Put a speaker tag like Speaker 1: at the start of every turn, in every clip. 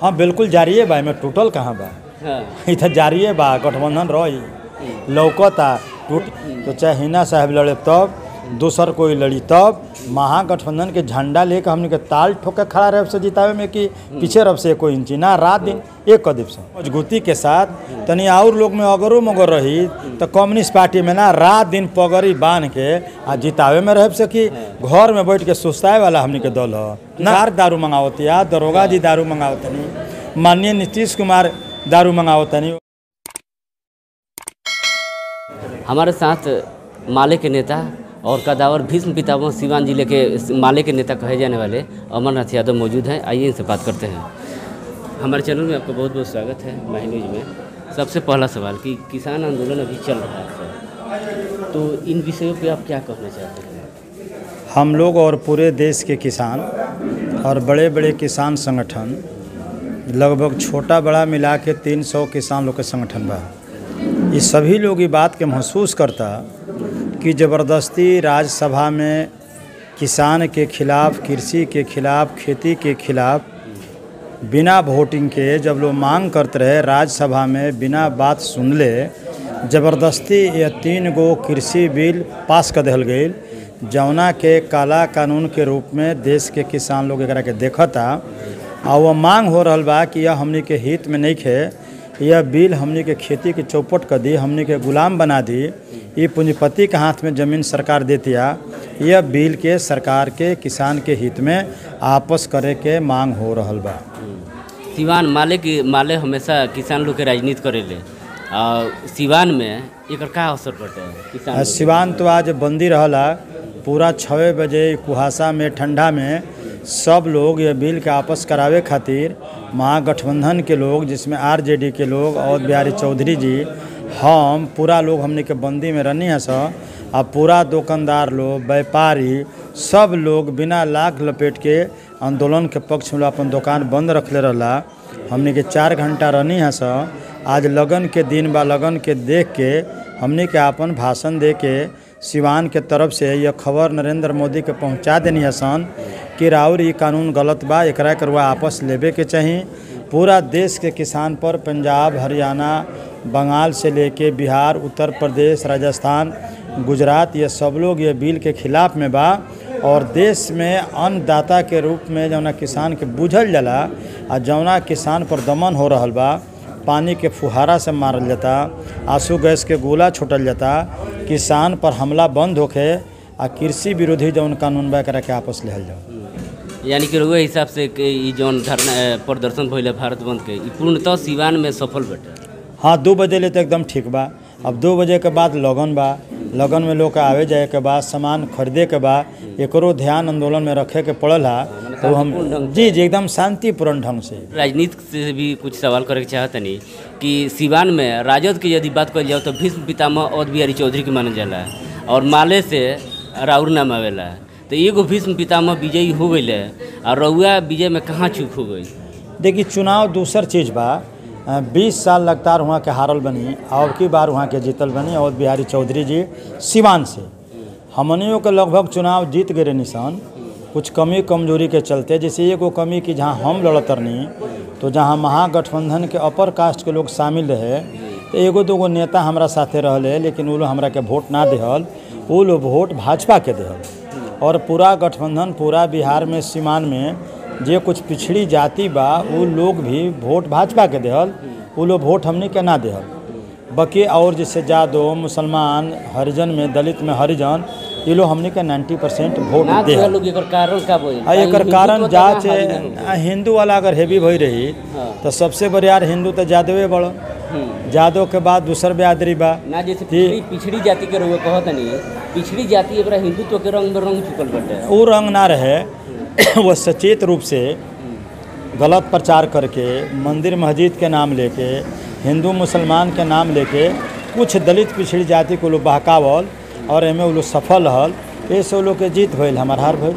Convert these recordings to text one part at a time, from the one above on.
Speaker 1: हाँ बिल्कुल जारी है बा, में टूटल कहाँ बा।
Speaker 2: हाँ।
Speaker 1: इधर जारी है बा, गठबंधन रही लौकता टूट तो चाहे हिना साहब लड़े तब दूसर कोई लड़ी तब महागठबंधन के झंडा लेकर हमने के ताल ठोके खड़ा रहे से जितावे में कि पीछे रब से कोई इंची ना रात दिन एक कदम से मजबूती के साथ तनी और लोग में अगरो मगर रही तो कम्युनिस्ट पार्टी में ना रात दिन पगड़ी बांध के आ जितावे में रह से कि घर में बैठ के सुस्ताए वाला हमने के दल है ना। दारू मंगावती है, दरोगा जी दारू मंगावतनी, माननीय नीतीश कुमार दारू मंगावतनी।
Speaker 2: हमारे साथ माले के नेता और कदावर भीष्म पितामह सिवान जिले के माले के नेता कहे जाने वाले अमरनाथ यादव मौजूद हैं। आइए इनसे बात करते हैं। हमारे चैनल में आपका बहुत बहुत स्वागत है। माही न्यूज में सबसे पहला सवाल कि किसान आंदोलन अभी चल रहा है, तो इन विषयों पे आप क्या कहना चाहते हैं?
Speaker 1: हम लोग और पूरे देश के किसान और बड़े बड़े किसान संगठन लगभग छोटा बड़ा मिला के 300 किसान लोग के संगठन बा। ये सभी लोग ये बात के महसूस करता कि ज़बरदस्ती राज्यसभा में किसान के खिलाफ, कृषि के खिलाफ, खेती के खिलाफ बिना वोटिंग के जब लोग मांग करते रहे राज्यसभा में बिना बात सुन ले ज़बरदस्ती ये 3 गो कृषि बिल पास कर दिल गई, जौना के काला कानून के रूप में देश के किसान लोग एकरा के देखता और वह मांग हो रहा बा कि यह हमनी के हित में नहीं खे, यह बिल हमनी के खेती के चौपट कर दी, हमनी के गुलाम बना दी, ये पूंजीपति के हाथ में ज़मीन सरकार देती है। यह बिल के सरकार के किसान के हित में आपस करे के मांग हो रहा बा।
Speaker 2: सिवान माले हमेशा किसान लोग के राजनीति करेले, सिवान में एक का असर पड़ता है किसान?
Speaker 1: सिवान तो आज बंदी रहला पूरा 6 बजे कुहासा में ठंडा में सब लोग ये बिल के आपस करावे खातिर महागठबंधन के लोग जिसमें आरजेडी के लोग और बिहारी चौधरी जी हम पूरा लोग हमने के बंदी में रहनी है सब। अब पूरा दुकानदार लोग व्यापारी सब लोग बिना लाख लपेट के आंदोलन के पक्ष में अपन दुकान बंद रखले रहला। हमने के 4 घंटा रहनी है सब। आज लगन के दिन बा, लगन के देख के हमने के अपन भाषण दे के सिवान के तरफ से यह खबर नरेंद्र मोदी के पहुंचा देनी है सन कि राउर ये कानून गलत बा, एकरा करवा आपस लेबे के चाहिए। पूरा देश के किसान पर पंजाब, हरियाणा, बंगाल से लेके बिहार, उत्तर प्रदेश, राजस्थान, गुजरात ये सब लोग ये बिल के खिलाफ में बा। और देश में अन्नदाता के रूप में जौना किसान के बूझल जाला आ जौना किसान पर दमन हो रहा बा, पानी के फुहारा से मारल जाता, आंसू गैस के गोला छोटल जाता, किसान पर हमला बंद होके आ कृषि विरोधी जौन कानून बा एकरा के आपस लेहल जाओ।
Speaker 2: यानी कि रउआ हिसाब से कि जौन धरना प्रदर्शन भइल भारत बंद के पूर्णतः सिवान में सफल बटे?
Speaker 1: हाँ 2 बजे ले तो एकदम ठीक बा। अब 2 बजे के बाद लगन बा, लगन में लोग आवे जाए के बाद सामान खरीदे के बाद एकरो ध्यान आंदोलन में रखे के पड़ल है। तो हम जी एकदम शांतिपूर्ण ढंग से
Speaker 2: राजनीति से भी कुछ सवाल करे के चाहतनी कि सिवान में राजद की यदि बात कल जाओ तो भीष्म पितामह और बिहारी चौधरी के मानल जाला और माले से राउर नाम आवेला, तो एगो भीष्म पितामह विजयी हो गई और रउआ विजय में कहाँ चूक हो गई?
Speaker 1: देखिए चुनाव दूसर चीज़ बा। 20 साल लगातार वहाँ के हारल बनी और की बार वहाँ के जीतल बनी और बिहारी चौधरी जी सिवान से हमनियों के लगभग चुनाव जीत गए निशान कुछ कमी कमजोरी के चलते। जैसे एगो कमी कि जहाँ हम लड़त रही तो जहाँ महागठबंधन के अपर कास्ट के लोग शामिल रहे तो एगो 2 गो नेता हमारा साथे रहले, लेकिन वो लोग हमरा के वोट ना दिहल, वो लोग वोट भाजपा के दिहल। और पूरा गठबंधन पूरा बिहार में सीमान में जे कुछ पिछड़ी जाति बा वो लोग भी वोट भाजपा के दिहल, वो लोग वोट हमने के ना दिहल। बाकी और जैसे जादव, मुसलमान, हरिजन में, दलित में हरिजन, ये लोग हमने के 90% वोट दे। एकर कारण जांच हिंदू वाला अगर हेवी भई रही तो सबसे बड़ियार हिंदू तो जादवे बड़, जादव के बाद दूसर बिरादरी बा
Speaker 2: ना। जैसे पिछड़ी जाति के रउआ कहतनी पिछड़ी जाति एकरा हिंदुत्व के रंग में रंग चुकल बाटे,
Speaker 1: वो रंग ना रहे वो सचेत रूप से गलत प्रचार करके मंदिर मस्जिद के नाम लेके हिंदू मुसलमान के नाम लेके कुछ दलित पिछड़ी जाति को लोग बहकावल और एमे वो लोग सफल रहल, ऐसे वो लोग के जीत भइल, हमार हार भइल।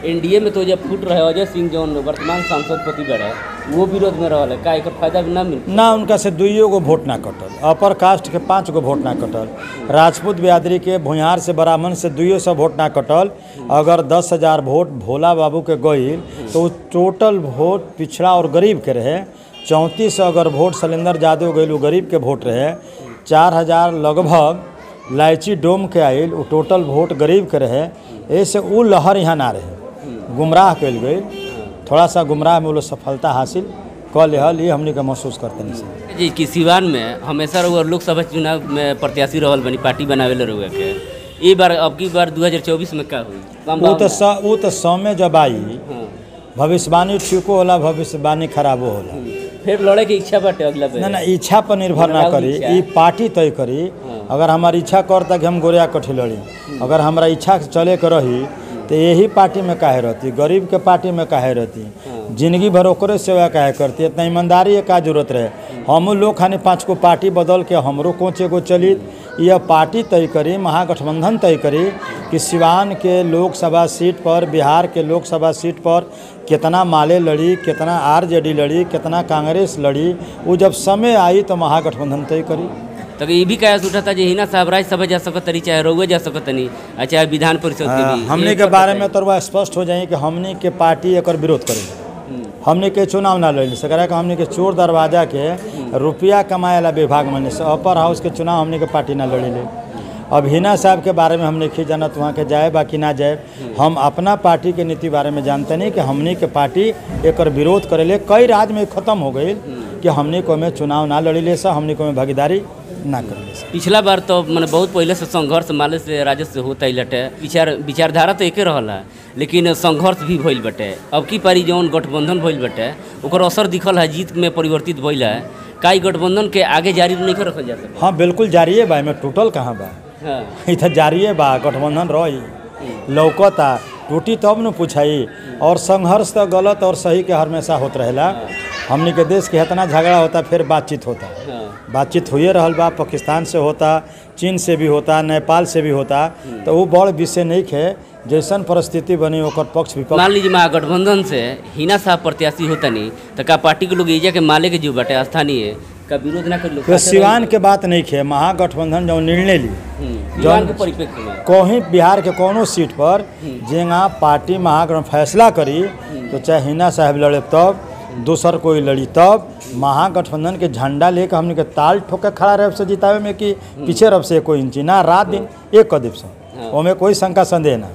Speaker 2: एनडीए में तो जब फूट रहे अजय सिंह जौन वर्तमान सांसद पति बड़े वो विरोध में रहल है, का एकर फायदा भी ना मिल
Speaker 1: ना उनका से 2 गो वोट ना कटल, अपर कास्ट के 5 गो वोट ना कटल, राजपूत बिरादरी के भूंयार से ब्राह्मण से 200 वोट ना कटल। अगर 10,000 वोट भोला बाबू के गईल तो टोटल वोट पिछड़ा और गरीब के रहे। 34 अगर वोट शैलेंद्र यादव गईल वो गरीब के वोट रहे। 4,000 लगभग लाइची डोम के आयल वो टोटल वोट गरीब के रहे। ऐसे वो लहर यहाँ ना रहे, गुमराह कल गई, थोड़ा सा गुमराह में वो लोग सफलता हासिल कर लेहल, ये हमने का महसूस करते नहीं
Speaker 2: जी कि सिवान में हमेशा रहुआ लोकसभा चुनाव में प्रत्याशी रहल बनी, पार्टी बनावे रहुआ के ये बार अब की बार 2024 में क्या हुई?
Speaker 1: वो तो समय जब आई भविष्यवाणी ठीको होला, भविष्यवाणी खराबो होला।
Speaker 2: फिर लड़े की इच्छा बाटे अगला बेर?
Speaker 1: ना इच्छा पर निर्भर ना करी, ये पार्टी तय करी। अगर हमारी इच्छा करता कि हम गोरिया कठी लड़ी, अगर हमारा इच्छा चले के रही तो यही पार्टी में काहे रहती, गरीब के पार्टी में काहे रहती, जिंदगी भर ओकरे सेवा काहे करती, इतना ईमानदारी है का जरूरत रहे। हम लोग खाने 5 को पार्टी बदल के हमरो कोचे को चलित, यह पार्टी तय करी, महागठबंधन तय करी कि सिवान के लोकसभा सीट पर, बिहार के लोकसभा सीट पर कितना माले लड़ी, कितना आरजेडी लड़ी, कितना कांग्रेस लड़ी, वो जब समय आई तो महागठबंधन तय करी।
Speaker 2: तो ये भी कयास उठा था हिना साहब राज्यसभा जा सकतनी, चाहे रउआ जा सकतनी, चाहे विधान परिषद के भी।
Speaker 1: हमने के बारे में तो स्पष्ट हो जाए कि हमने के पार्टी एक विरोध करेगी। हमने के चुनाव ना लड़ी सकरा कि हमने के चोर दरवाजा के रुपया कमाए ला विभाग में से अपर हाउस के चुनाव हमने के पार्टी ना लड़ी ले। अब हिना साहब के बारे में हमने नहीं जानत वहाँ के जाए बाकी ना जाए, हम अपना पार्टी के नीति बारे में जानते नहीं कि हमने के पार्टी एक विरोध करे ले। कई राज्य में खत्म हो गई कि हमने को में चुनाव ना लड़ी ले सा, हमने को में भागीदारी ना कर ले।
Speaker 2: पिछला बार तो मैंने बहुत पहले से संघर्ष माले से राजद से होता ही लटे, विचारधारा तो एके रहला लेकिन संघर्ष भी भइल बटे। अब की पारी जौन गठबंधन भइल बटे ओकर असर दिखल है, जीत में परिवर्तित भइल है। का गठबंधन के आगे जारी नहीं रखल जा सकता?
Speaker 1: हाँ बिल्कुल जारी है बा, में टूटल कहाँ बा?
Speaker 2: हाँ।
Speaker 1: इधर जारी है बा, गठबंधन रही लौकता टूटी तब न पूछाई। और संघर्ष तो गलत और सही के हमेशा होत रहेला। हमने के देश के इतना झगड़ा होता फिर बातचीत होता, बातचीत हुए रहल बा, पाकिस्तान से होता, चीन से भी होता, नेपाल से भी होता, तो वो बड़ विषय नहीं है। जैसन परिस्थिति बनी ओकर पक्ष विपक्ष।
Speaker 2: मान लीजिए महागठबंधन से हिना साहब प्रत्याशी होता नहीं तो का पार्टी के लोग एजा के माले के जो बटे स्थानीय का विरोध ना कर लो?
Speaker 1: तो सिवान के बात नहीं है, महागठबंधन जो निर्णय ली
Speaker 2: जौन के परिप्रेक्ष्य में
Speaker 1: कहीं बिहार के कोनो सीट पर जेगा पार्टी महागठबंधन फैसला करी तो चाहे हिना साहब लड़े तब, दूसर कोई लड़ी तब, महागठबंधन के झंडा लेकर हमने के ताल ठोके खड़ा रहे से जितावे में कि पीछे रब से कोई इंची ना, रात दिन एक कदम से, ओमें कोई शंका संदेह ना।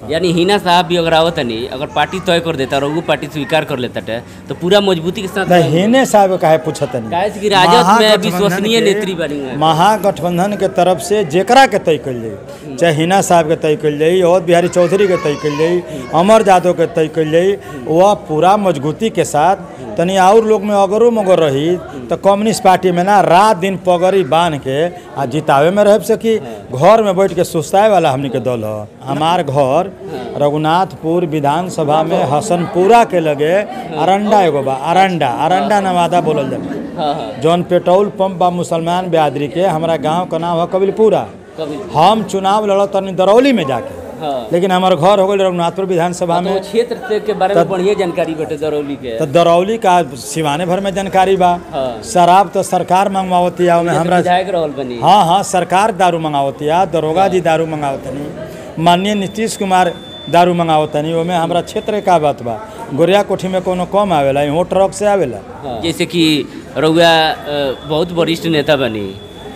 Speaker 2: यानी हिना साहब भी अगर आवत नहीं, अगर पार्टी तय कर देता और वो पार्टी स्वीकार कर लेता है तो पूरा मजबूती के साथ
Speaker 1: हिने साहब काहे पूछत नहीं,
Speaker 2: काहे कि राजद में विश्वसनीय नेत्री बनी है।
Speaker 1: महागठबंधन के तरफ से जेकरा के तय कर जाई, चाहे हिना साहब के तय कर जाई, और बिहारी चौधरी के तय कर जाई, अमर यादव के तय कर जाई, वह पूरा मजबूती के साथ तनी और लोग में अगरो मगर रही तो कम्युनिस्ट पार्टी में ना रात दिन पगड़ी बांध के आ जितावे में रह सकी। घर में बैठ के सुस्ताए वाला हमने के दल है। हमार घर रघुनाथपुर विधानसभा में हसनपुरा के लगे अरंडा एगो बा, अरंडा नवादा बोलल जाए, जौन पेट्रोल पंप बा मुसलमान बिरादरी के। हमारा गांव का नाम है कबीलपुरा। हम चुनाव लड़त तनी दरौली में जाके, लेकिन हमारे घर हो गए रघुनाथपुर विधानसभा में।
Speaker 2: क्षेत्र के बारे में बढ़िया जानकारी बटे दरौली के,
Speaker 1: तो दरौली का सिवाने भर में जानकारी बा। शराब तो सरकार मंगवावती है, हमरा
Speaker 2: बनी।
Speaker 1: हाँ सरकार दारू मंगावती है, दरोगा जी दारू मंगावतनी, माननीय नीतीश कुमार दारू मंगावतनी। ओमें हमारा क्षेत्र का बात बा, गोरिया कोठी में कोनो कम आवेला, यहाँ ट्रक से आवेला।
Speaker 2: जैसे कि रउआ बहुत वरिष्ठ नेता बनी,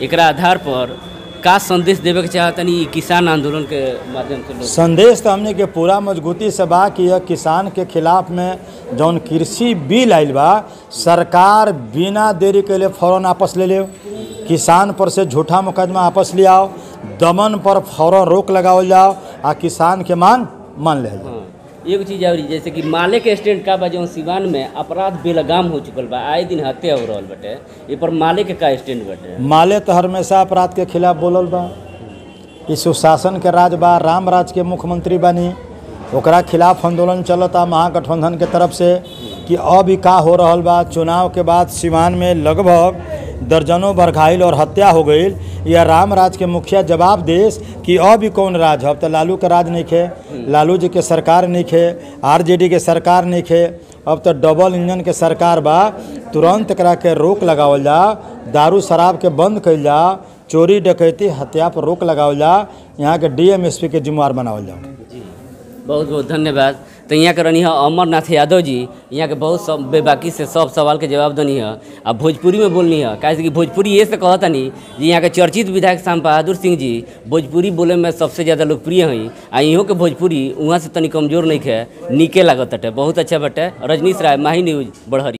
Speaker 2: एकरा आधार पर का संदेश देवे के चाहतनी किसान आंदोलन के माध्यम से?
Speaker 1: संदेश तो हमने के पूरा मजबूती से बा कि यह किसान के खिलाफ में जौन कृषि बिल आयल बा, सरकार बिना देरी के लिए फौरन वापस ले ले। किसान पर से झूठा मुकदमा वापस ले आओ, दमन पर फौरन रोक लगावल जाओ, आ किसान के मांग मान ले जाओ।
Speaker 2: एक चीज़ और जैसे कि माले के स्टैंड का बा, जौन सिवान में अपराध बेलगाम हो चुकल बा, आए दिन हत्या हो रहा बटे, ये पर माले के का स्टैंड बटे? माले
Speaker 1: तो हमेशा अपराध के खिलाफ बोलल बा। इस सुशासन के राज बा, राम राज के मुख्यमंत्री बनी, ओकरा खिलाफ आंदोलन चलता महागठबंधन के तरफ से कि अब का हो रहा बा। चुनाव के बाद सिवान में लगभग दर्जनों बरखाइल और हत्या हो गई। यह राम राज के मुखिया जवाब देश कि अब भी कौन राज है। अब तो लालू का राज नहीं खे, लालू जी के सरकार नहीं खे, आरजेडी के सरकार नहीं खे, अब तो डबल इंजन के सरकार बा। तुरंत करा के रोक लगावल जा, दारू शराब के बंद कइल जा, चोरी डकैती हत्या पर रोक लगावल जा, यहाँ के डीएमएसपी के जिम्मेवार बनावल जा।
Speaker 2: बहुत बहुत धन्यवाद। तो यहाँ के रही है अमरनाथ यादव जी, यहाँ के बहुत सब बेबाकी से सब सवाल के जवाब दनी है। अब भोजपुरी में बोलनी है, कैसे कि भोजपुरी ये से कहता नहीं जी। यहाँ के चर्चित विधायक श्याम बहादुर सिंह जी भोजपुरी बोले में सबसे ज़्यादा लोकप्रिय हैं। आ इहों के भोजपुरी वहाँ से तनी कमजोर नहीं है, नीके लागत बटे, बहुत अच्छा बटे। रजनीश राय, माही न्यूज़, बड़हरी।